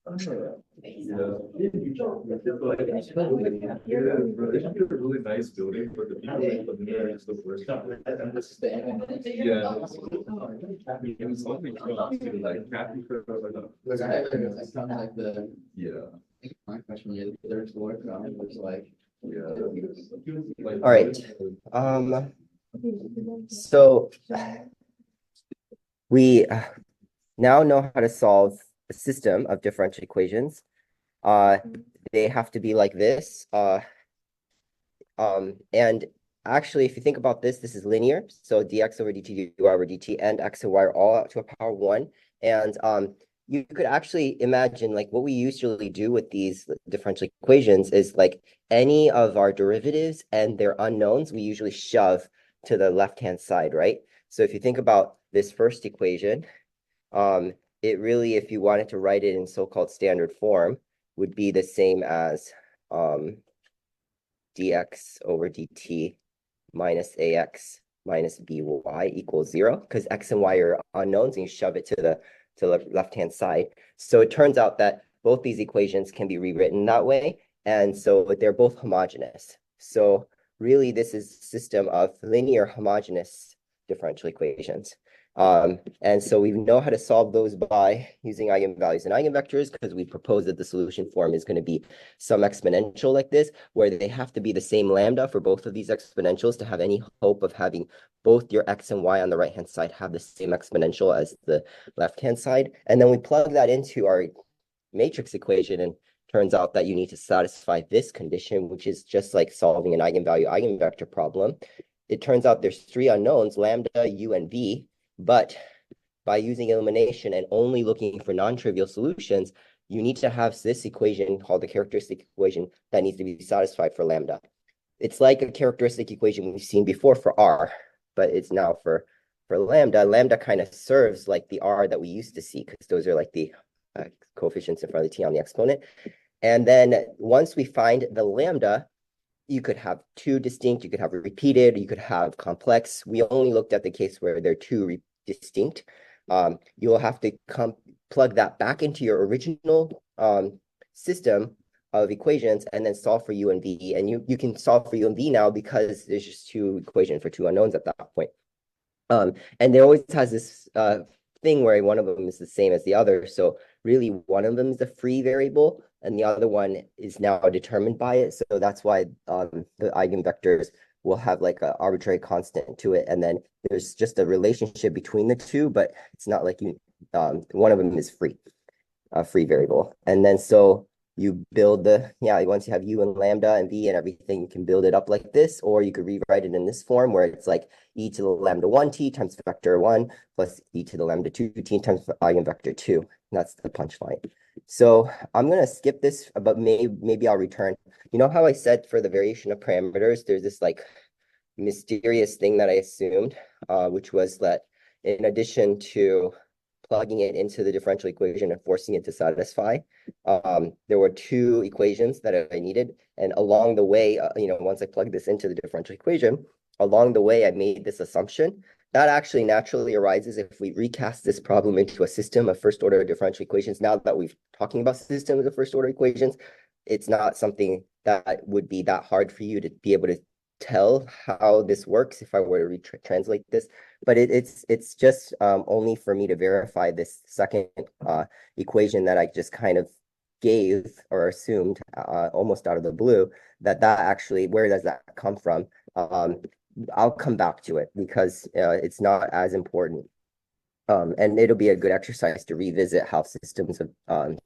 Yeah. It's a really nice building, but the people that live there are just the worst. Yeah. It's only like happy for Like the yeah. my freshman year, the third floor, it was like. Yeah. All right. So we now know how to solve a system of differential equations. They have to be like this. And actually, if you think about this, this is linear. So dx over dt, dy over dt, and x and y are all out to a power 1. And you could actually imagine like what we usually do with these differential equations is like any of our derivatives and their unknowns, we usually shove to the left-hand side, right? So if you think about this first equation, it really, if you wanted to write it in so-called standard form, would be the same as dx over dt minus ax minus by equals 0, because x and y are unknowns, and you shove it to the left-hand side. So it turns out that both these equations can be rewritten that way, and so they're both homogeneous. So really, this is a system of linear homogeneous differential equations. And so we know how to solve those by using eigenvalues and eigenvectors, because we propose that the solution form is going to be some exponential like this, where they have to be the same lambda for both of these exponentials to have any hope of having both your x and y on the right-hand side have the same exponential as the left-hand side. And then we plug that into our matrix equation, and turns out that you need to satisfy this condition, which is just like solving an eigenvalue eigenvector problem. It turns out there's 3 unknowns, lambda, u, and v. But by using elimination and only looking for non-trivial solutions, you need to have this equation called the characteristic equation that needs to be satisfied for lambda. It's like a characteristic equation we've seen before for r, but it's now for lambda. Lambda kind of serves like the r that we used to see, because those are like the coefficients in front of the t on the exponent. And then once we find the lambda, you could have 2 distinct, you could have repeated, you could have complex. We only looked at the case where they're 2 distinct. You'll have to plug that back into your original system of equations and then solve for u and v. And you can solve for u and v now because there's just 2 equations for 2 unknowns at that point. And there always has this thing where one of them is the same as the other. So really one of them is a free variable and the other one is now determined by it. So that's why the eigenvectors will have like an arbitrary constant to it. And then there's just a relationship between the 2, but it's not like you one of them is free, a free variable. And then so you build once you have u and lambda and v and everything, you can build it up like this, or you could rewrite it in this form where it's like e to the lambda 1t times vector 1 plus e to the lambda 2t times eigenvector 2. And that's the punchline. So I'm going to skip this, but maybe I'll return. You know how I said for the variation of parameters, there's this like mysterious thing that I assumed, which was that in addition to plugging it into the differential equation and forcing it to satisfy, there were 2 equations that I needed. And along the way, once I plugged this into the differential equation, along the way, I made this assumption that actually naturally arises if we recast this problem into a system of first order differential equations. Now that we've talking about systems of first order equations, it's not something that would be that hard for you to be able to tell how this works if I were to translate this, but it's just only for me to verify this second equation that I just kind of gave or assumed almost out of the blue, that actually, where does that come from? I'll come back to it because it's not as important. And it'll be a good exercise to revisit how systems of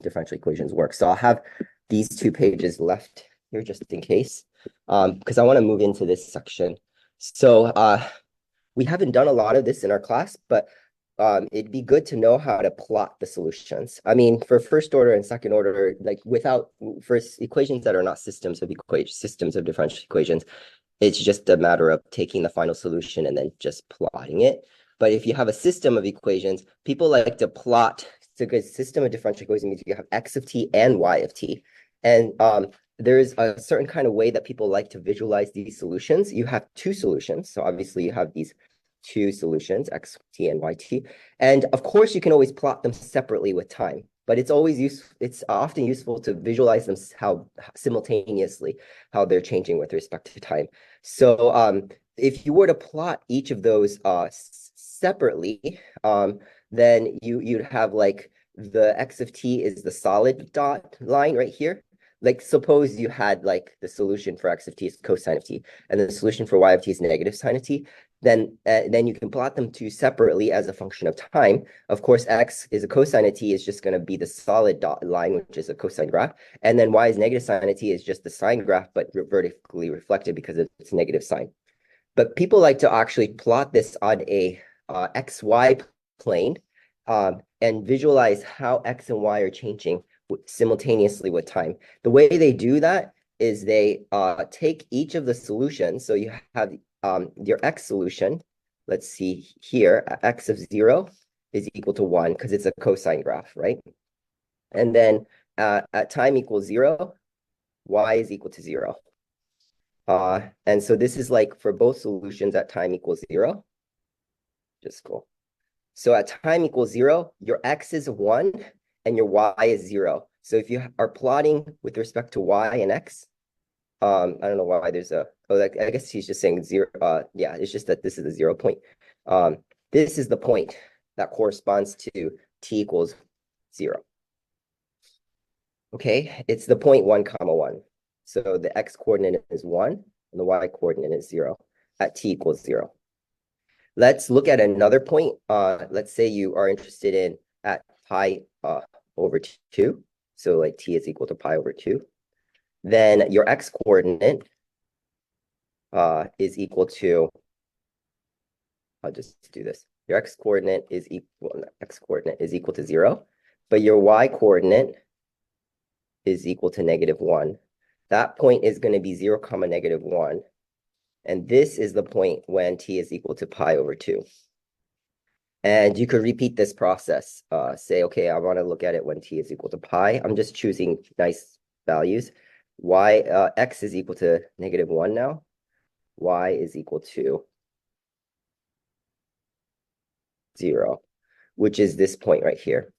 differential equations work. So I'll have these 2 pages left here just in case, because I want to move into this section. So we haven't done a lot of this in our class, but it'd be good to know how to plot the solutions. I mean, for first order and second order, like for equations that are not systems of differential equations, it's just a matter of taking the final solution and then just plotting it. But if you have a system of equations, people like to plot. So a system of differential equations means you have x of t and y of t. And there's a certain kind of way that people like to visualize these solutions. You have 2 solutions. So obviously you have these 2 solutions, xt and yt. And of course, you can always plot them separately with time. but it's always useful. It's often useful to visualize them how simultaneously how they're changing with respect to time. So if you were to plot each of those separately, then you'd have like the x of t is the solid dot line right here. Like suppose you had like the solution for x of t is cosine of t, and the solution for y of t is negative sine of t. Then you can plot them two separately as a function of time. Of course, x is a cosine of t is just going to be the solid dot line, which is a cosine graph. And then y is negative sine of t is just the sine graph, but vertically reflected because it's negative sine. But people like to actually plot this on a xy plane and visualize how x and y are changing simultaneously with time. The way they do that is they take each of the solutions. So you have your x solution. Let's see here, x of 0 is equal to 1 because it's a cosine graph, right? And then at time equals 0, y is equal to 0. And so this is like for both solutions at time equals 0. Just cool. So at time equals 0, your x is 1 and your y is 0. So if you are plotting with respect to y and x, I don't know why there's a, I guess he's just saying 0. Yeah, it's just that this is the 0 point. This is the point that corresponds to t equals 0. Okay, it's the point 1, 1. So the x coordinate is 1 and the y coordinate is 0 at t equals 0. Let's look at another point. Let's say you are interested in at pi over 2. So like t is equal to pi over 2. Then your x coordinate is equal to, I'll just do this. Your x coordinate is equal to 0, but your y coordinate is equal to -1. That point is going to be 0, -1. And this is the point when t is equal to pi over 2. And you could repeat this process. Say, okay, I want to look at it when t is equal to pi. I'm just choosing nice values. X is equal to -1 now. Y is equal to 0, which is this point right here.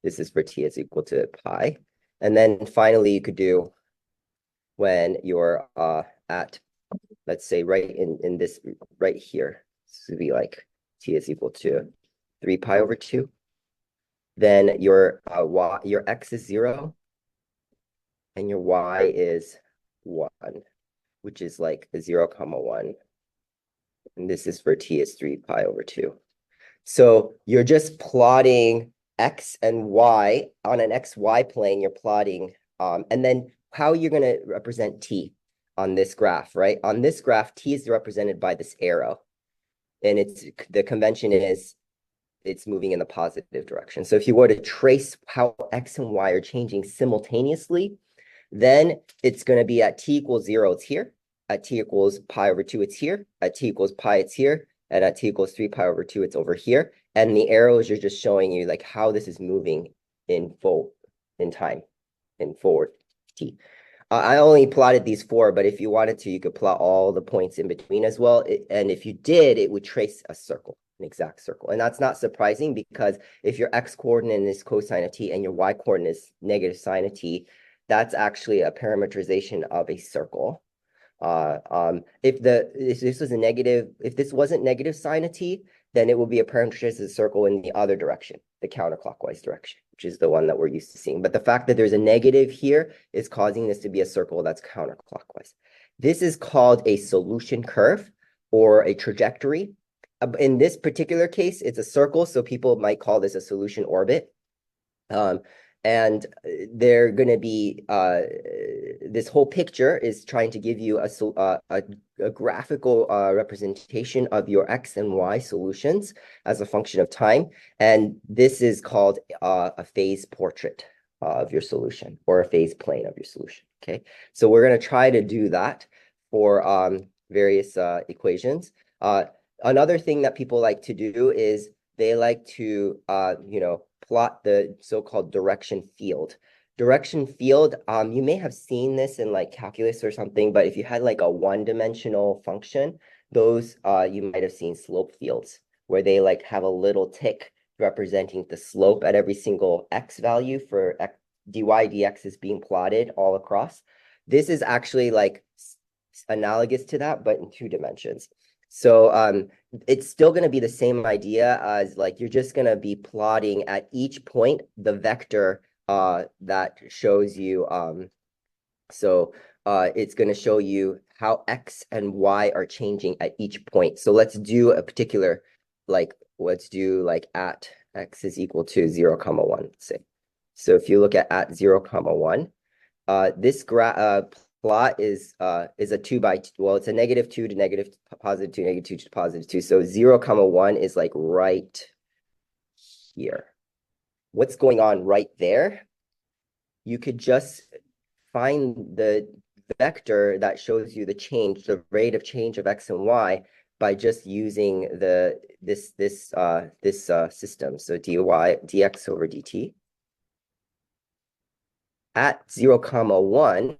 This is for t is equal to pi. And then finally, you could do when you're at, let's say, right in this right here. This would be like t is equal to 3 pi over 2. Then your x is 0 and your y is 1, which is like 0, 1. And this is for t is 3 pi over 2. So you're just plotting x and y on an xy plane. You're plotting, and then how you're going to represent t on this graph, right? On this graph, t is represented by this arrow. And the convention is it's moving in the positive direction. So if you were to trace how x and y are changing simultaneously, then it's going to be at t equals 0, it's here. At t equals pi over 2, it's here. At t equals pi, it's here. And at t equals 3 pi over 2, it's over here. And the arrows are just showing you like how this is moving in time, in forward t. I only plotted these 4, but if you wanted to, you could plot all the points in between as well. And if you did, it would trace a circle, an exact circle. And that's not surprising because if your x coordinate is cosine of t and your y coordinate is negative sine of t, that's actually a parametrization of a circle. If this wasn't negative sine of t, then it will be a parametrization circle in the other direction, the counterclockwise direction, which is the one that we're used to seeing. But the fact that there's a negative here is causing this to be a circle that's counterclockwise. This is called a solution curve or a trajectory. In this particular case, it's a circle, so people might call this a solution orbit. And they're going to be, this whole picture is trying to give you a graphical representation of your x and y solutions as a function of time. And this is called a phase portrait of your solution or a phase plane of your solution. Okay, so we're going to try to do that for various equations. Another thing that people like to do is they like to, plot the so-called direction field. Direction field, you may have seen this in like calculus or something, but if you had like a one-dimensional function, those you might have seen slope fields where they like have a little tick representing the slope at every single x value for dy dx is being plotted all across. This is actually like analogous to that, but in 2 dimensions. So it's still going to be the same idea as like you're just going to be plotting at each point the vector that shows you. It's going to show you how x and y are changing at each point. So let's do a particular, like, let's do like at x is equal to 0, 1, let's say. So if you look at 0, 1, this plot is a 2 by 2. Well, it's a -2 to negative positive 2, -2 to positive 2. So 0, 1 is like right here. What's going on right there? You could just find the vector that shows you the change, the rate of change of x and y by just using this system. So dx over dt. At 0, 1,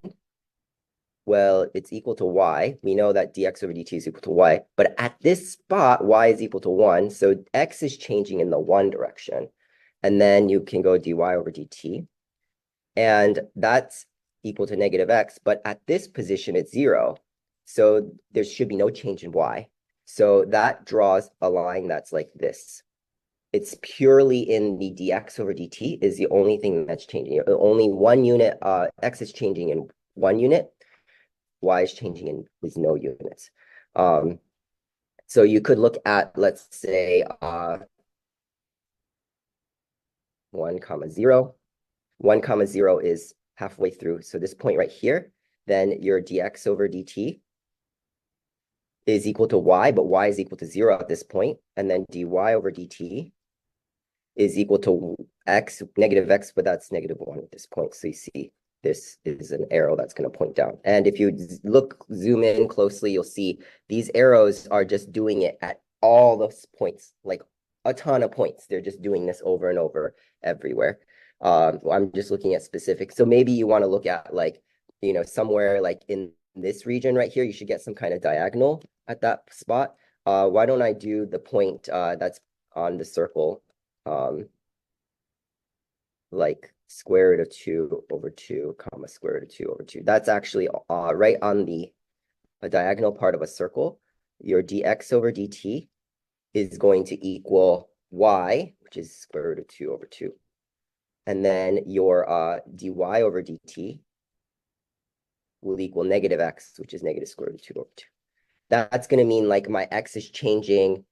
well, it's equal to y. We know that dx over dt is equal to y. But at this spot, y is equal to 1. So x is changing in the 1 direction. And then you can go dy over dt. And that's equal to negative x. But at this position, it's 0. So there should be no change in y. So that draws a line that's like this. It's purely in the dx over dt is the only thing that's changing. Only 1 unit, x is changing in 1 unit. Y is changing in is no units. So you could look at, let's say, 1, 0. 1, 0 is halfway through. So this point right here, then your dx over dt is equal to y, but y is equal to 0 at this point. And then dy over dt is equal to x, negative x, but that's -1 at this point. So you see this is an arrow that's going to point down. And if you zoom in closely, you'll see these arrows are just doing it at all those points, like a ton of points. They're just doing this over and over everywhere. I'm just looking at specific. So maybe you want to look at like, you know, somewhere like in this region right here, you should get some kind of diagonal at that spot. Why don't I do the point that's on the circle, like square root of 2 over 2, comma square root of 2 over 2. That's actually right on the diagonal part of a circle. Your dx over dt is going to equal y, which is square root of 2 over 2. And then your dy over dt will equal negative x, which is negative square root of 2 over 2. That's going to mean like my x is changing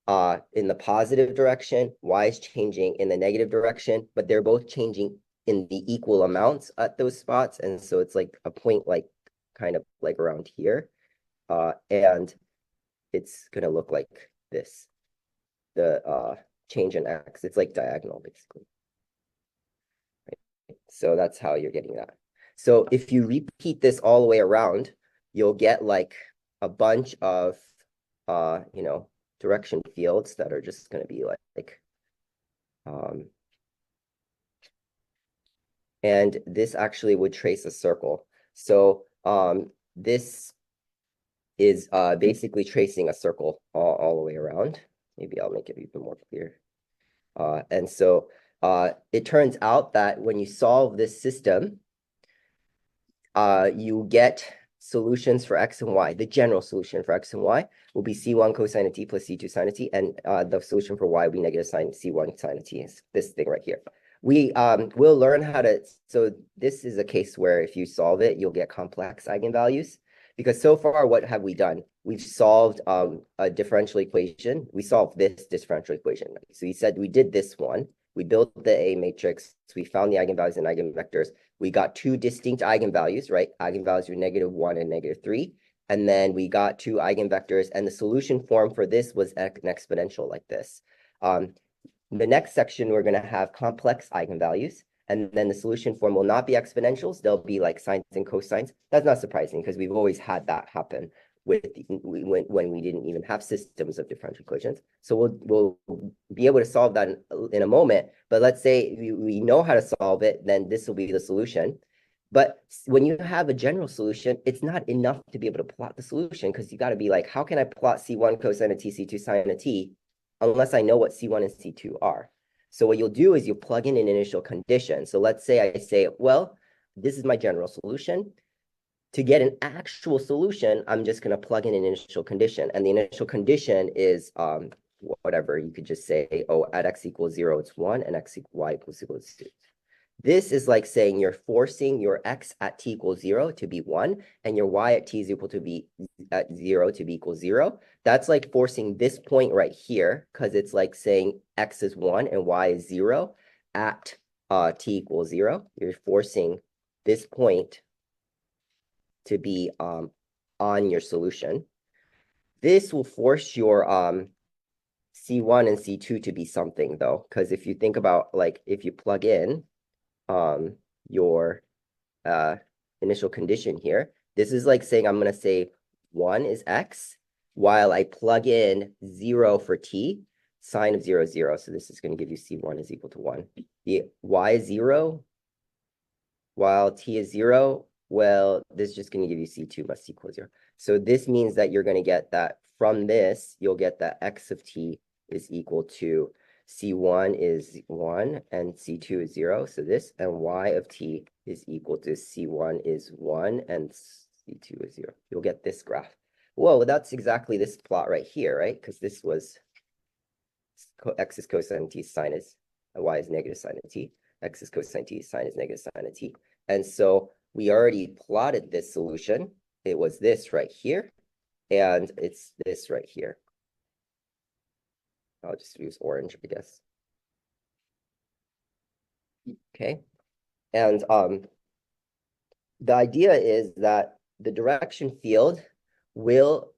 in the positive direction, y is changing in the negative direction, but they're both changing in the equal amounts at those spots. And so it's like a point like kind of like around here. And it's going to look like this. The change in x, it's like diagonal basically. Right? So that's how you're getting that. So if you repeat this all the way around, you'll get like a bunch of, you know, direction fields that are just going to be like and this actually would trace a circle. So this is basically tracing a circle all the way around. Maybe I'll make it even more clear. And so it turns out that when you solve this system, you get solutions for x and y. The general solution for x and y will be c1 cosine of t plus c2 sine of t, and the solution for y will be negative sine c1 sine of t, is this thing right here. We will learn how to, so this is a case where if you solve it, you'll get complex eigenvalues, because so far, what have we done? We've solved a differential equation. We solved this differential equation. So you said we did this one. We built the A matrix. We found the eigenvalues and eigenvectors. We got 2 distinct eigenvalues, right? Eigenvalues were -1 and -3. And then we got 2 eigenvectors, and the solution form for this was an exponential like this. The next section, we're going to have complex eigenvalues, and then the solution form will not be exponentials. They'll be like sines and cosines. That's not surprising because we've always had that happen with when we didn't even have systems of differential equations. So we'll be able to solve that in a moment. But let's say we know how to solve it, then this will be the solution. But when you have a general solution, it's not enough to be able to plot the solution, because you got to be like, how can I plot c1 cosine of t, c2 sine of t, unless I know what c1 and c2 are? So what you'll do is you'll plug in an initial condition. So let's say I say, well, this is my general solution. To get an actual solution, I'm just going to plug in an initial condition. And the initial condition is whatever. You could just say, oh, at x equals 0, it's 1, and y equals 2. This is like saying you're forcing your x at t equals 0 to be 1, and your y at t is equal to be at 0 to be equal 0. That's like forcing this point right here, because it's like saying x is 1 and y is 0 at t equals 0. You're forcing this point to be on your solution. This will force your C1 and C2 to be something, though, because if you think about, like, if you plug in your initial condition here, this is like saying I'm going to say 1 is x, while I plug in 0 for t, sine of 0 is 0. So this is going to give you C1 is equal to 1. The y is 0, while t is 0, well, this is just going to give you C2 must equal 0. So this means that you're going to get that from this, you'll get that x of t is equal to C1 is 1 and C2 is 0. So this, and y of t is equal to C1 is 1 and C2 is 0. You'll get this graph. Whoa, that's exactly this plot right here, right? Because this was x is cosine of t, sine is, y is negative sine of t. X is cosine t, sine is negative sine of t. And so we already plotted this solution. It was this right here, and it's this right here. I'll just use orange, I guess. Okay. And the idea is that the direction field will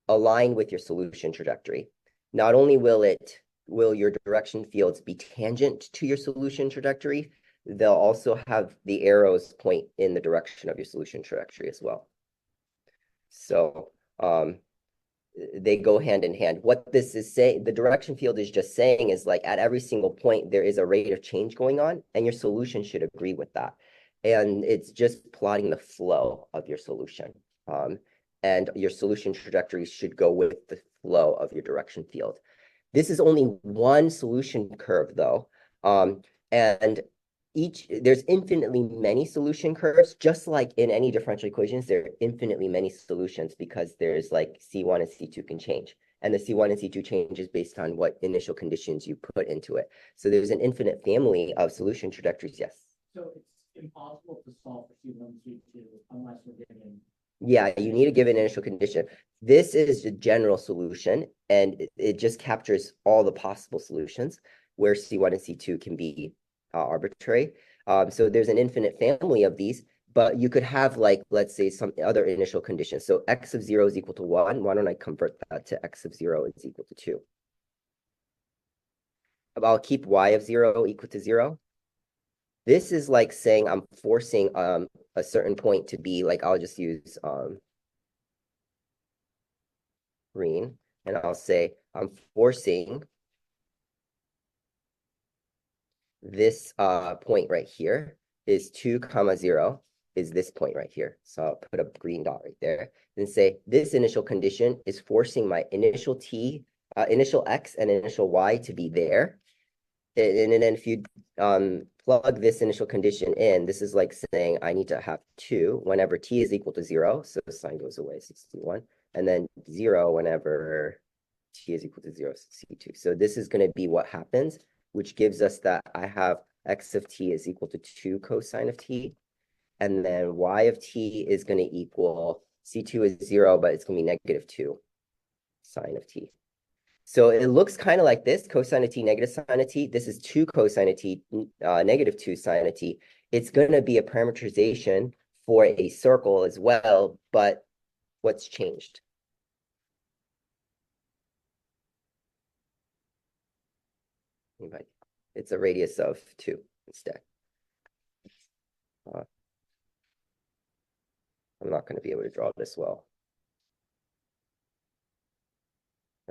align with your solution trajectory. Not only will your direction fields be tangent to your solution trajectory, they'll also have the arrows point in the direction of your solution trajectory as well. So they go hand in hand. What this is saying, the direction field is just saying is like at every single point, there is a rate of change going on, and your solution should agree with that. And it's just plotting the flow of your solution. And your solution trajectory should go with the flow of your direction field. This is only one solution curve, though. And there's infinitely many solution curves, just like in any differential equations, there are infinitely many solutions because there's like C1 and C2 can change. And the C1 and C2 changes based on what initial conditions you put into it. So there's an infinite family of solution trajectories, yes. So it's impossible to solve for C1 and C2 unless we're given. Yeah, you need to give an initial condition. This is the general solution, and it just captures all the possible solutions where C1 and C2 can be arbitrary. So there's an infinite family of these, but you could have, like, let's say some other initial conditions. So x of 0 is equal to 1. Why don't I convert that to x of 0 is equal to 2? I'll keep y of 0 equal to 0. This is like saying I'm forcing a certain point to be like, I'll just use green, and I'll say I'm forcing this point right here is 2, 0 is this point right here. So I'll put a green dot right there and say this initial condition is forcing my initial initial x and initial y to be there. And then if you plug this initial condition in, this is like saying I need to have 2 whenever t is equal to 0. So the sign goes away, 61. And then 0 whenever t is equal to 0, C2. So this is going to be what happens, which gives us that I have x of t is equal to 2 cosine of t. And then y of t is going to equal, C2 is 0, but it's going to be negative 2 sine of t. So it looks kind of like this, cosine of t, negative sine of t. This is 2 cosine of t, negative 2 sine of t. It's going to be a parameterization for a circle as well, but what's changed? Anybody? It's a radius of 2 instead. I'm not going to be able to draw this well.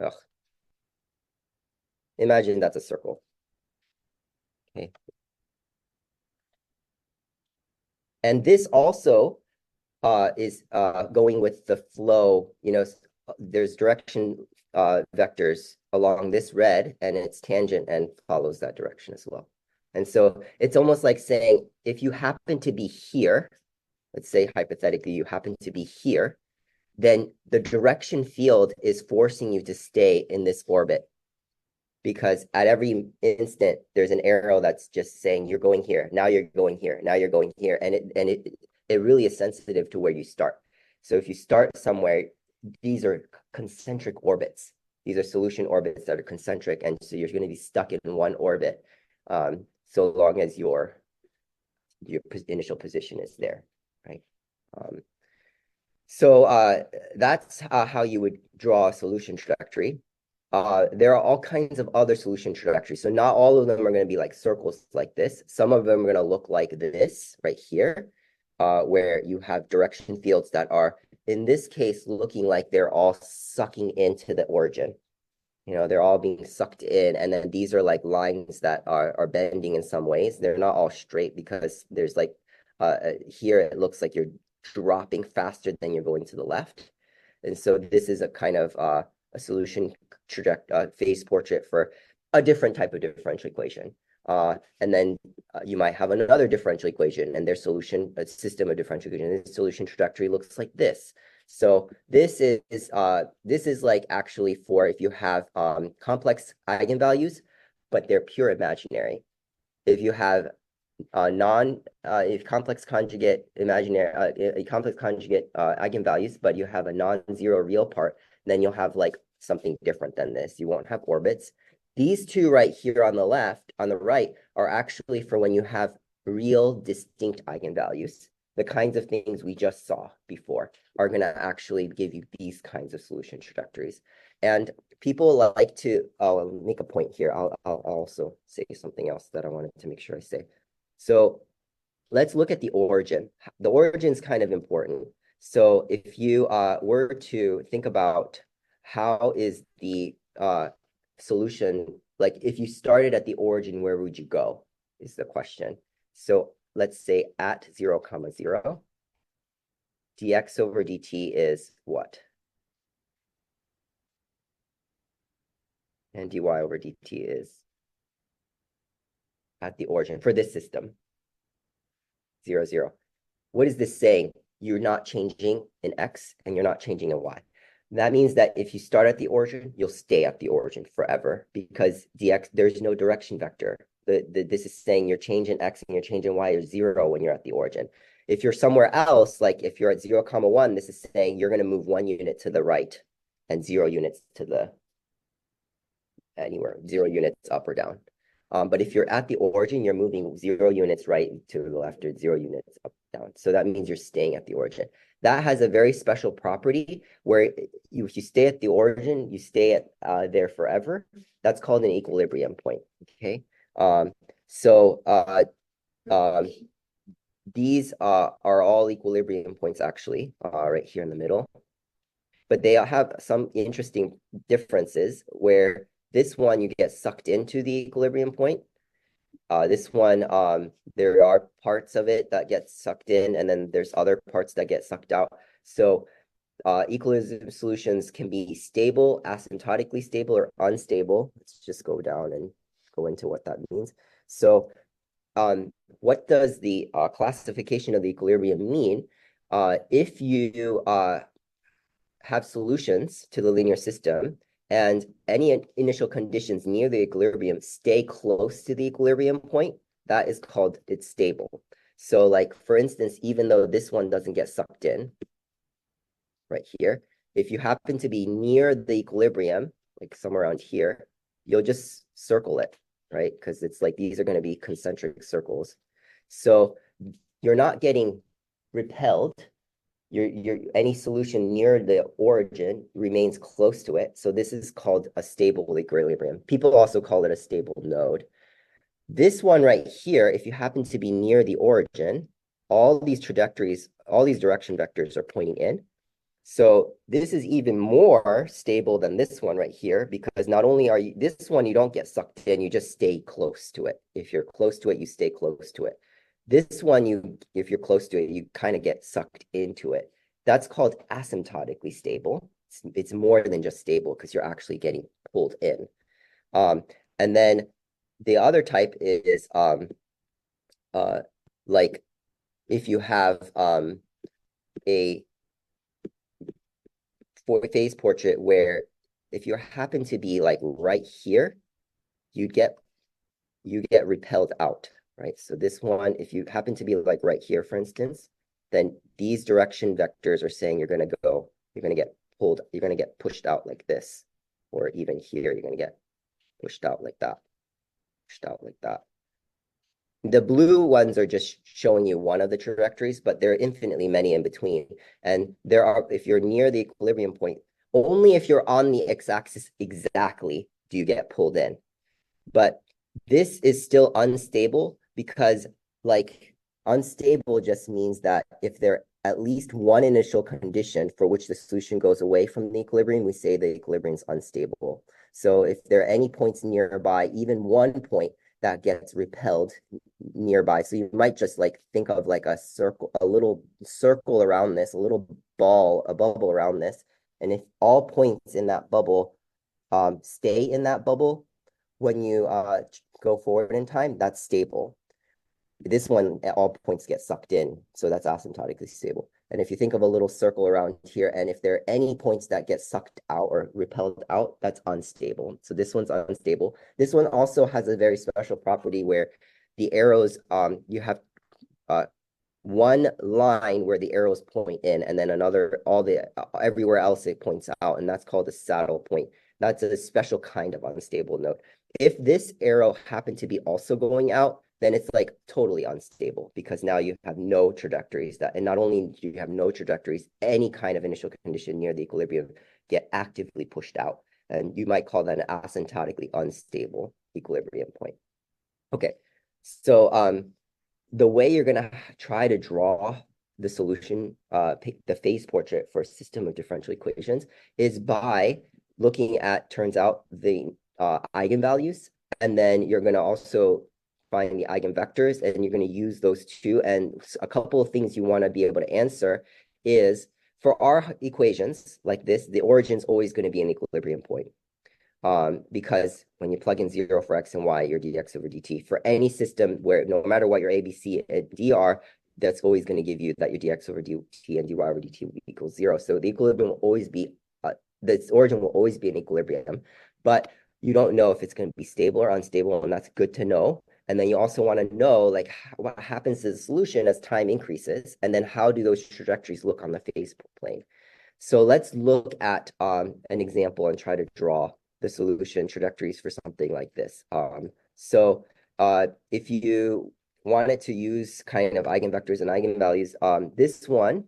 Ugh. Imagine that's a circle. Okay. And this also is going with the flow, there's direction vectors along this red, and it's tangent and follows that direction as well. And so it's almost like saying, if you happen to be here, let's say hypothetically you happen to be here, then the direction field is forcing you to stay in this orbit, because at every instant there's an arrow that's just saying you're going here, now you're going here, now you're going here, and it really is sensitive to where you start. So if you start somewhere, these are concentric orbits. These are solution orbits that are concentric, and so you're going to be stuck in one orbit so long as your initial position is there, right? So that's how you would draw a solution trajectory. There are all kinds of other solution trajectories. So not all of them are going to be like circles like this. Some of them are going to look like this right here, where you have direction fields that are, in this case, looking like they're all sucking into the origin. You know, they're all being sucked in, and then these are like lines that are bending in some ways. They're not all straight because there's like, here it looks like you're dropping faster than you're going to the left. And so this is a kind of a solution phase portrait for a different type of differential equation. And then you might have another differential equation, and their solution, a system of differential equation, the solution trajectory looks like this. So this is like actually for if you have complex eigenvalues, but they're pure imaginary. If you have if complex conjugate imaginary complex conjugate eigenvalues, but you have a non-zero real part, then you'll have like something different than this. You won't have orbits. These two right here on the left, on the right, are actually for when you have real distinct eigenvalues. The kinds of things we just saw before are going to actually give you these kinds of solution trajectories. And people like to, I'll make a point here. I'll also say something else that I wanted to make sure I say. So let's look at the origin. The origin is kind of important. So if you were to think about how is the solution, like if you started at the origin, where would you go is the question. So let's say at 0, 0, dx over dt is what? And dy over dt is at the origin for this system, 0, 0. What is this saying? You're not changing in x and you're not changing in y. That means that if you start at the origin, you'll stay at the origin forever, because dx, there's no direction vector. This is saying your change in x and your change in y are 0 when you're at the origin. If you're somewhere else, like if you're at 0, 1, this is saying you're going to move 1 unit to the right and 0 units to the anywhere, 0 units up or down. But if you're at the origin, you're moving 0 units right to the left or 0 units up, down. So that means you're staying at the origin. That has a very special property where if you stay at the origin, you stay at there forever. That's called an equilibrium point, okay? These are all equilibrium points actually, right here in the middle. But they have some interesting differences where this one, you get sucked into the equilibrium point. This one, there are parts of it that get sucked in, and then there's other parts that get sucked out. So equilibrium solutions can be stable, asymptotically stable, or unstable. Let's just go down and go into what that means. So what does the classification of the equilibrium mean? If you have solutions to the linear system, and any initial conditions near the equilibrium stay close to the equilibrium point, that is called, it's stable. So like, for instance, even though this one doesn't get sucked in, right here, if you happen to be near the equilibrium, like somewhere around here, you'll just circle it, right? Because it's like, these are going to be concentric circles. So you're not getting repelled. Any solution near the origin remains close to it. So this is called a stable equilibrium. People also call it a stable node. This one right here, if you happen to be near the origin, all these trajectories, all these direction vectors are pointing in. So this is even more stable than this one right here, because not only are you, this one, you don't get sucked in, you just stay close to it. If you're close to it, you stay close to it. This one, if you're close to it, you kind of get sucked into it. that's called asymptotically stable. It's more than just stable because you're actually getting pulled in. And then the other type is like if you have a phase portrait where if you happen to be like right here, you get repelled out, right? So this one, if you happen to be like right here, for instance, then these direction vectors are saying you're going to get pulled, you're going to get pushed out like this, or even here, you're going to get pushed out like that, pushed out like that. The blue ones are just showing you one of the trajectories, but there are infinitely many in between. And there are, if you're near the equilibrium point, only if you're on the x-axis exactly do you get pulled in. But this is still unstable because like unstable just means that if there at least one initial condition for which the solution goes away from the equilibrium, we say the equilibrium is unstable. So if there are any points nearby, even one point that gets repelled nearby. So you might just like think of like a circle, a little circle around this, a little ball, a bubble around this. And if all points in that bubble stay in that bubble, when you go forward in time, that's stable. This one, at all points get sucked in, so that's asymptotically stable. And if you think of a little circle around here, and if there are any points that get sucked out or repelled out, that's unstable. So this one's unstable. This one also has a very special property where the arrows, you have one line where the arrows point in, and then another, everywhere else it points out, and that's called a saddle point. That's a special kind of unstable node. If this arrow happened to be also going out, then it's like totally unstable because now you have no trajectories and not only do you have no trajectories, any kind of initial condition near the equilibrium get actively pushed out. And you might call that an asymptotically unstable equilibrium point. Okay, so the way you're gonna try to draw the solution, the phase portrait for a system of differential equations is by looking at, turns out, the eigenvalues, and then you're going to also find the eigenvectors, and you're going to use those two. And a couple of things you want to be able to answer is, for our equations like this, the origin is always going to be an equilibrium point. Because when you plug in 0 for x and y, your dx over dt. For any system where no matter what your a, b, c, and d are, that's always going to give you that your dx over dt and dy over dt equals 0. So the equilibrium will always be, the origin will always be an equilibrium, but you don't know if it's going to be stable or unstable, and that's good to know. And then you also want to know like what happens to the solution as time increases, and then how do those trajectories look on the phase plane. So let's look at an example and try to draw the solution trajectories for something like this. So if you wanted to use kind of eigenvectors and eigenvalues, this one,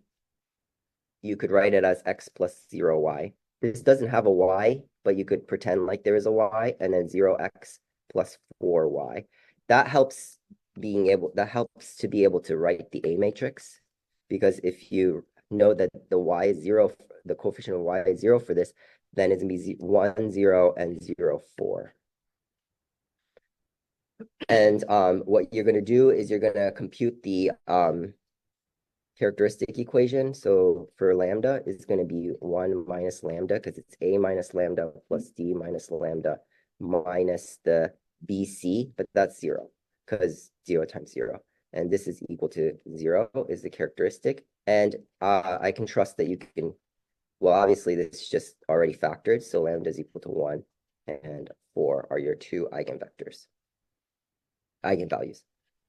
you could write it as x plus 0y. This doesn't have a y, but you could pretend like there is a y, and then 0x plus 4y. That helps to be able to write the A matrix, because if you know that the y is 0, the coefficient of y is 0 for this, then it's going to be 1, 0, and 0, 4. And what you're going to do is you're going to compute the characteristic equation. So for lambda, it's going to be 1 minus lambda, because it's a minus lambda plus d minus lambda minus the bc, but that's 0, because 0 times 0. And this is equal to 0 is the characteristic. And I can trust that you can, well, obviously this is just already factored, so lambda is equal to 1 and 4 are your two eigenvalues.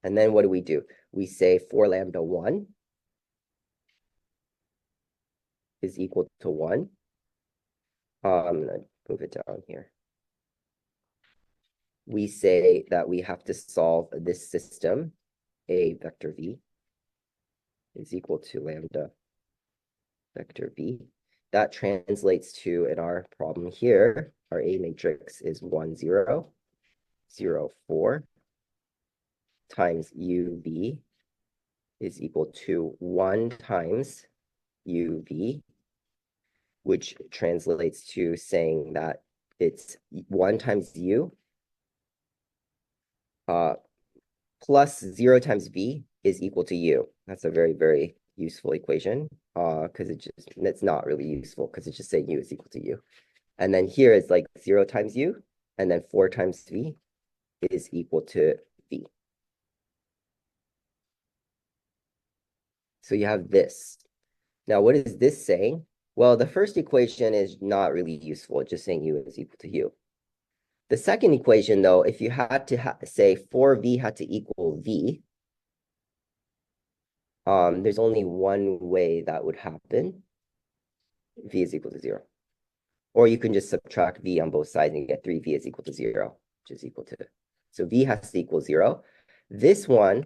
And then what do? We say for lambda 1 is equal to 1. I'm going to move it down here. We say that we have to solve this system, A vector v is equal to lambda vector v. That translates to, in our problem here, our A matrix is 1, 0, 0, 4 times UV is equal to 1 times UV, which translates to saying that it's 1 times U plus 0 times V is equal to U. That's a very, very useful equation, because it's not really useful because it's just saying u is equal to u. And then here is like 0 times u, and then 4 times v is equal to v. So you have this. Now, what is this saying? Well, the first equation is not really useful, it's just saying u is equal to u. The second equation, though, if you had to say 4v had to equal v, there's only one way that would happen. V is equal to 0. Or you can just subtract v on both sides and you get 3v is equal to 0, which is equal to. So v has to equal 0. This one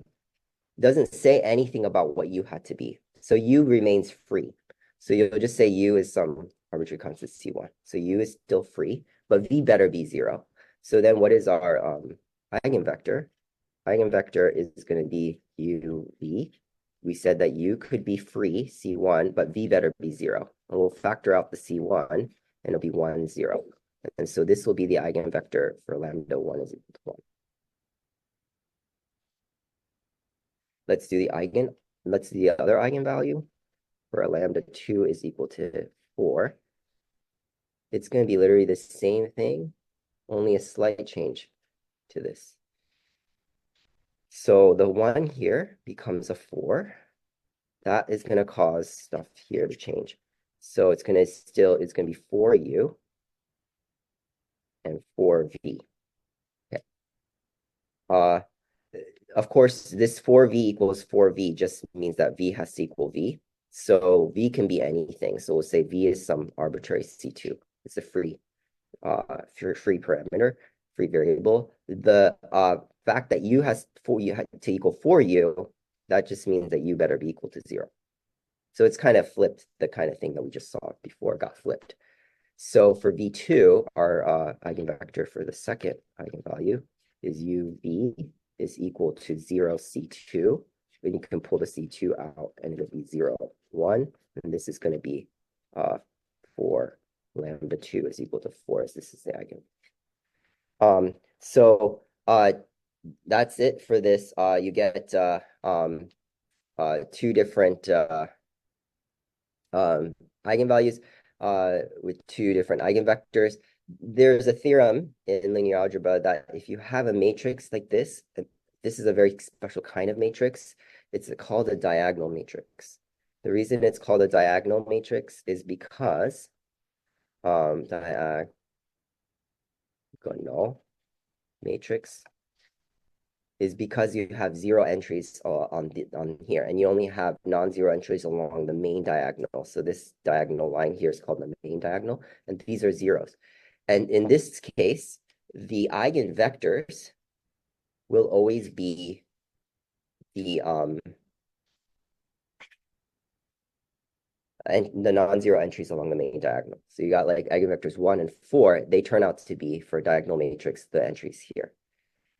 doesn't say anything about what u had to be. So u remains free. So you'll just say u is some arbitrary constant c1. So u is still free, but v better be 0. So then what is our eigenvector? Eigenvector is going to be uv. We said that u could be free, c1, but v better be 0. And we'll factor out the c1, and it'll be 1, 0. And so this will be the eigenvector for lambda 1 is equal to 1. Let's do the other eigenvalue for lambda 2 is equal to 4. It's going to be literally the same thing, only a slight change to this. So the 1 here becomes a 4. That is going to cause stuff here to change. So it's going to be 4u and 4v. Okay. Of course, this 4v equals 4v just means that v has to equal v. So v can be anything. So we'll say v is some arbitrary c2. It's a free parameter, free variable. The fact that u has to equal 4u, that just means that u better be equal to 0. So it's kind of flipped the kind of thing that we just saw before got flipped. So for v2, our eigenvector for the second eigenvalue is uv is equal to 0 c2. Then you can pull the c2 out and it'll be 0, 1. And this is going to be 4 lambda 2 is equal to 4 as this is the eigen. So that's it for this. You get 2 different eigenvalues with 2 different eigenvectors. There's a theorem in linear algebra that if you have a matrix like this is a very special kind of matrix. It's called a diagonal matrix. The reason it's called a diagonal matrix is because diagonal matrix is because you have 0 entries on here, and you only have non-zero entries along the main diagonal. So this diagonal line here is called the main diagonal, and these are zeros. And in this case, the eigenvectors will always be the non-zero entries along the main diagonal. So you got like eigenvectors 1 and 4, they turn out to be, for diagonal matrix, the entries here.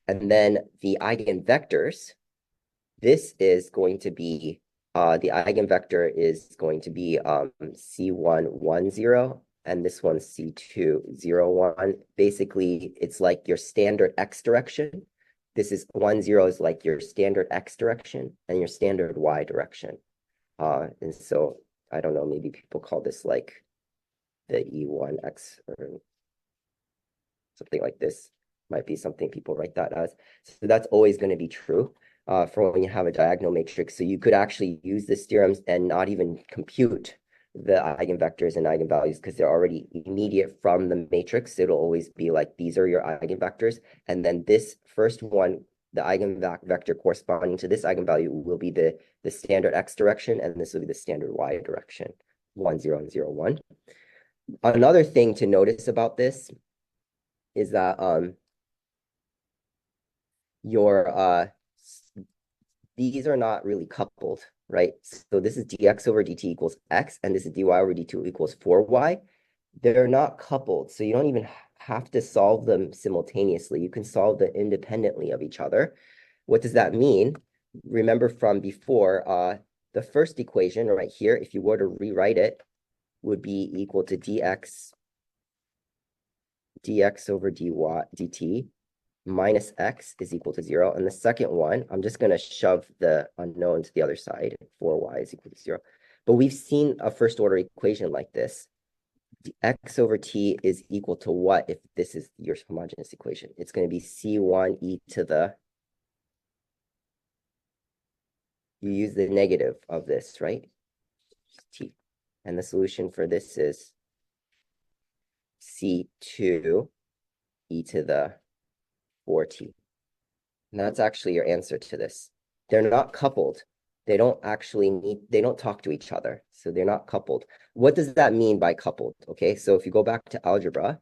And then the eigenvectors, this is going to be, the eigenvector is going to be C1, 1, 0, and this one's C2, 0, 1. Basically, it's like your standard x direction. This is 1, 0 is like your standard x direction and your standard y direction. And so, I don't know, maybe people call this like the E1x or something like this. Might be something people write that as. So that's always going to be true for when you have a diagonal matrix. So you could actually use this theorem and not even compute the eigenvectors and eigenvalues because they're already immediate from the matrix. It'll always be like, these are your eigenvectors. And then this first one, the eigenvector corresponding to this eigenvalue will be the standard x direction, and this will be the standard y direction, 1, 0, and 0, 1. Another thing to notice about this is that these are not really coupled, right? So this is dx over dt equals x, and this is dy over dt equals 4y. They're not coupled, so you don't even have to solve them simultaneously. You can solve them independently of each other. What does that mean? Remember from before, the first equation right here, if you were to rewrite it, would be equal to dx over dt minus x is equal to 0. And the second one, I'm just going to shove the unknown to the other side, 4y is equal to 0. But we've seen a first order equation like this. The x over t is equal to what if this is your homogeneous equation? It's going to be c1 e to the, you use the negative of this, right? T. And the solution for this is c2 e to the 4t. And that's actually your answer to this. They're not coupled. They don't talk to each other. So they're not coupled. What does that mean by coupled? Okay, so if you go back to algebra,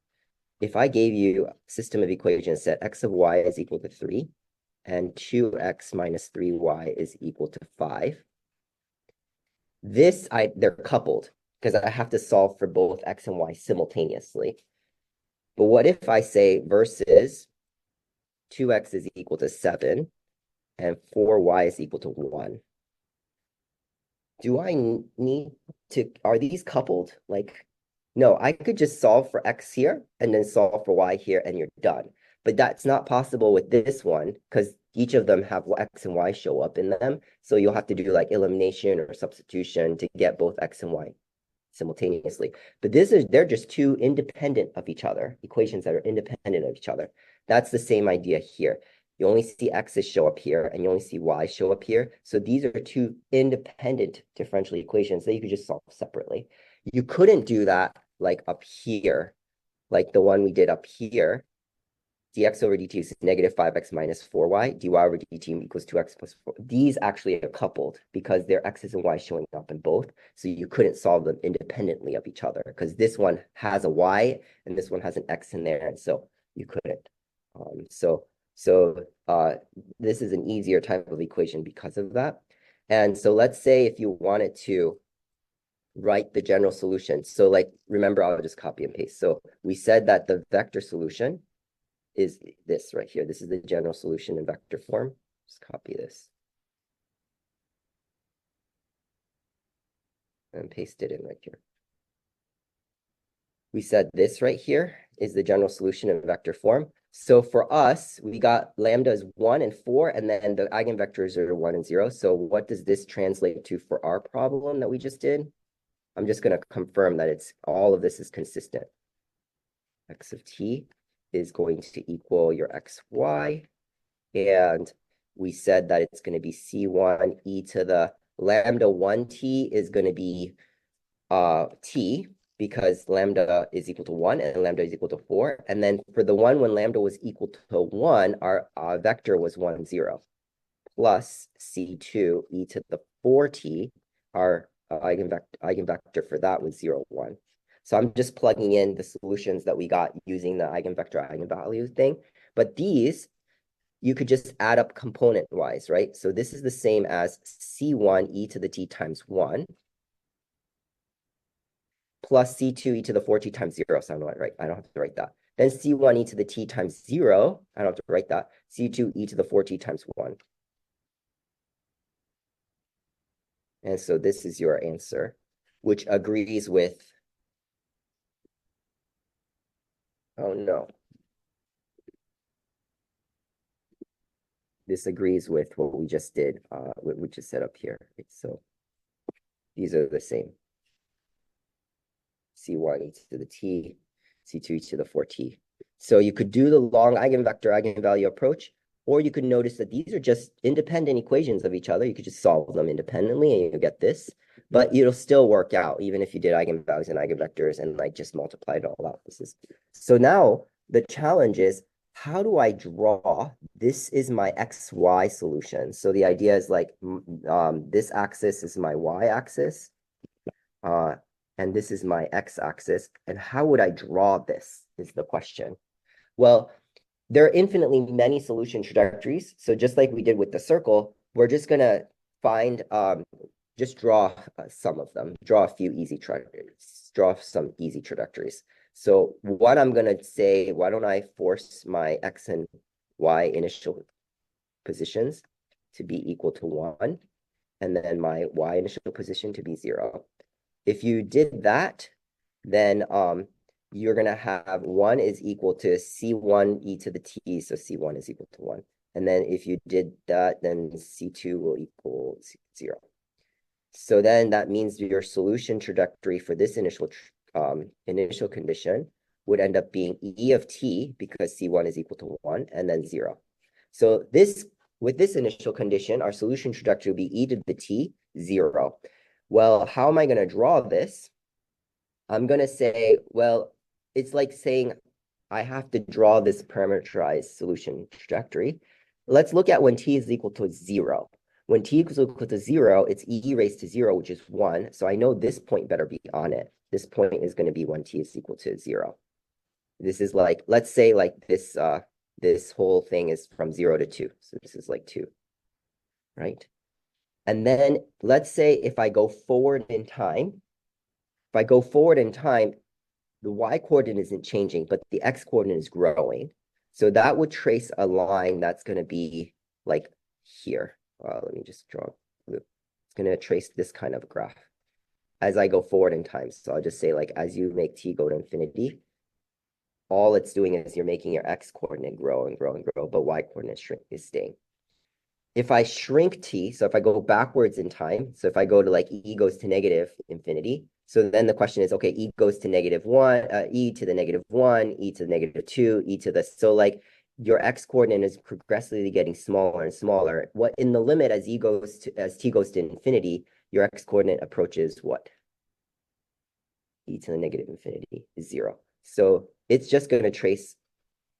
if I gave you a system of equations that x of y is equal to 3 and 2x minus 3y is equal to 5, they're coupled because I have to solve for both x and y simultaneously. But what if I say versus 2x is equal to 7 and 4y is equal to 1? Do I need to, are these coupled? Like, no, I could just solve for x here and then solve for y here and you're done. But that's not possible with this one because each of them have x and y show up in them. So you'll have to do like elimination or substitution to get both x and y simultaneously. But they're just two independent of each other, equations that are independent of each other. That's the same idea here. You only see x's show up here, and you only see y show up here. So these are two independent differential equations that you could just solve separately. You couldn't do that like up here, like the one we did up here. Dx over dt is negative 5x minus 4y. dy over dt equals 2x plus 4. These actually are coupled because they're x's and y showing up in both. So you couldn't solve them independently of each other because this one has a y and this one has an x in there. And so you couldn't. So this is an easier type of equation because of that. And so let's say if you wanted to write the general solution. So like, remember, I'll just copy and paste. So we said that the vector solution is this right here. This is the general solution in vector form. Just copy this and paste it in right here. We said this right here is the general solution in vector form. So for us, we got lambda is 1 and 4, and then the eigenvectors are 1 and 0. So what does this translate to for our problem that we just did? I'm just going to confirm that all of this is consistent. X of t is going to equal your xy. And we said that it's going to be c1 e to the lambda 1t is going to be t, because lambda is equal to 1 and lambda is equal to 4. And then for the one when lambda was equal to 1, our vector was 1, 0, plus c2 e to the 4t, our eigenvector for that was 0, 1. So I'm just plugging in the solutions that we got using the eigenvector eigenvalue thing. But these, you could just add up component-wise, right? So this is the same as c1 e to the t times 1 plus c2 e to the 4t times 0. So I'm not right. I don't have to write that. Then c1 e to the t times 0. I don't have to write that. c2 e to the 4t times 1. And so this is your answer, which agrees with, oh no. This agrees with what we just did, what we just set up here. So these are the same. C1 e to the t, C2 e to the 4t. So you could do the long eigenvector eigenvalue approach, or you could notice that these are just independent equations of each other. You could just solve them independently and you get this, but it'll still work out even if you did eigenvalues and eigenvectors and like just multiplied all out. So now the challenge is, how do I draw? This is my xy solution. So the idea is like this axis is my y-axis, and this is my x-axis. And how would I draw this is the question. Well, there are infinitely many solution trajectories. So just like we did with the circle, we're just going to find, just draw some of them, draw a few easy trajectories, draw some easy trajectories. So what I'm going to say, why don't I force my x and y initial positions to be equal to 1, and then my y initial position to be 0. If you did that, then you're gonna have 1 is equal to C1 e to the t, so C1 is equal to 1. And then if you did that, then C2 will equal 0. So then that means your solution trajectory for this initial condition would end up being E of t, because C1 is equal to 1, and then 0. So with this initial condition, our solution trajectory will be E to the t, 0. Well, how am I going to draw this? I'm going to say, well, it's like saying I have to draw this parameterized solution trajectory. Let's look at when t is equal to 0. When t is equal to 0, it's e raised to 0, which is 1. So I know this point better be on it. This point is going to be when t is equal to 0. This is like, let's say like this, this whole thing is from 0 to 2. So this is like 2, right? And then let's say if I go forward in time, the y coordinate isn't changing, but the x coordinate is growing. So that would trace a line that's going to be like here. Let me just draw a loop. It's going to trace this kind of graph as I go forward in time. So I'll just say like as you make t go to infinity, all it's doing is you're making your x coordinate grow and grow and grow, but y coordinate is staying. If I shrink t, so if I go backwards in time, so if I go to like e goes to negative infinity, so then the question is, okay, e goes to -1, e to the -1, e to the -2, e to the, so like your x coordinate is progressively getting smaller and smaller. What in the limit as t goes to infinity, your x coordinate approaches what? E to the negative infinity is 0. So it's just going to trace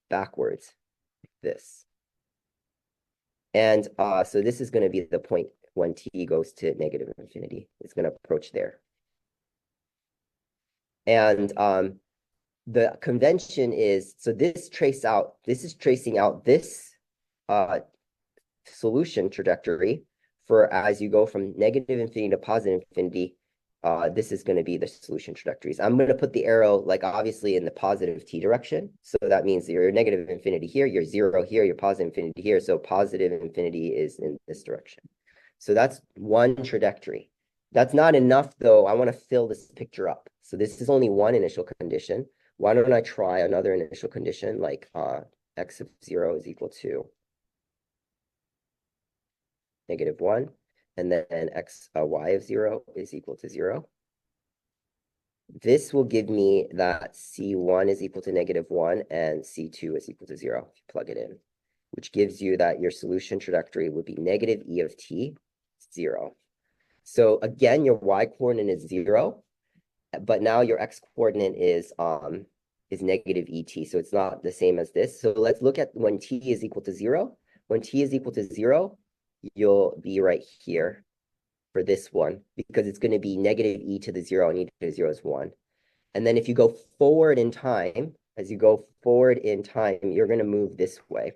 backwards like this. And so this is going to be the point when t goes to negative infinity. It's going to approach there. And the convention is, so this is tracing out this solution trajectory for as you go from negative infinity to positive infinity. This is going to be the solution trajectories. I'm going to put the arrow like obviously in the positive t direction. So that means your negative infinity here, your 0 here, your positive infinity here. So positive infinity is in this direction. So that's one trajectory. That's not enough though. I want to fill this picture up. So this is only one initial condition. Why don't I try another initial condition like x of 0 is equal to -1. And then y of 0 is equal to 0. This will give me that C1 is equal to -1 and C2 is equal to 0 if you plug it in, which gives you that your solution trajectory would be negative E of t, 0. So again, your y coordinate is 0, but now your x coordinate is negative ET. So it's not the same as this. So let's look at when t is equal to 0. When t is equal to 0, you'll be right here for this one, because it's going to be negative e to the 0, and e to the 0 is 1. And then if you go forward in time, as you go forward in time, you're going to move this way,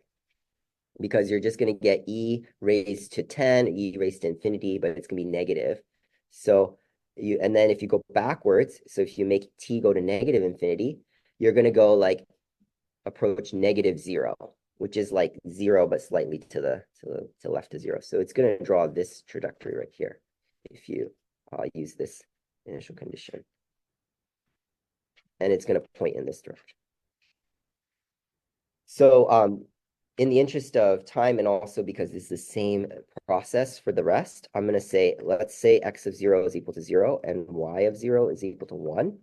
because you're just going to get e raised to 10, e raised to infinity, but it's going to be negative. So and then if you go backwards, so if you make t go to negative infinity, you're going to go like approach -0, which is like 0, but slightly to the left of 0. So it's going to draw this trajectory right here if you use this initial condition. And it's going to point in this direction. So in the interest of time, and also because it's the same process for the rest, I'm going to say, let's say x of 0 is equal to 0 and y of 0 is equal to 1.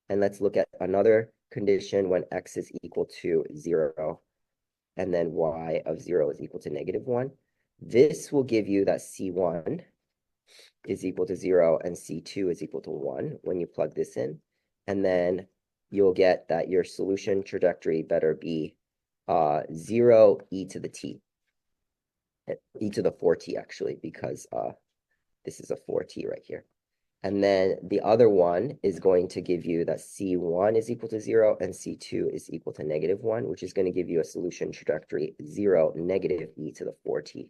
And let's look at another condition when x is equal to 0 and then y of 0 is equal to -1. This will give you that C1 is equal to 0 and C2 is equal to 1 when you plug this in. And then you'll get that your solution trajectory better be 0 e to the t. E to the 4t actually, because this is a 4t right here. And then the other one is going to give you that C1 is equal to 0 and C2 is equal to -1, which is going to give you a solution trajectory 0, negative e to the 4t.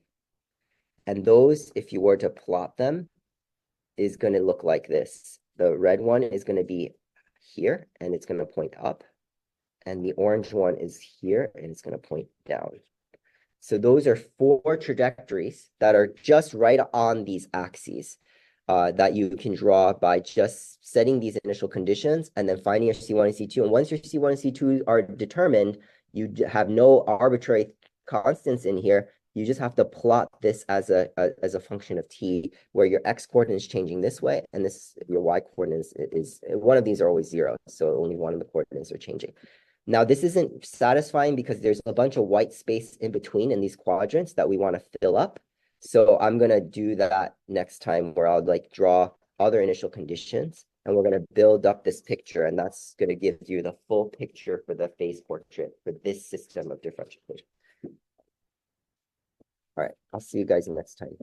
And those, if you were to plot them, is going to look like this. The red one is going to be here, and it's going to point up. And the orange one is here, and it's going to point down. So those are 4 trajectories that are just right on these axes. that you can draw by just setting these initial conditions and then finding your C1 and C2. And once your C1 and C2 are determined, you have no arbitrary constants in here. You just have to plot this as a function of t, where your x coordinate is changing this way, and this your y coordinate is one of these are always 0, so only one of the coordinates are changing. Now, this isn't satisfying because there's a bunch of white space in between in these quadrants that we want to fill up. So I'm gonna do that next time, where I'll like draw other initial conditions, and we're gonna build up this picture, and that's gonna give you the full picture for the phase portrait for this system of differential equations. All right, I'll see you guys next time.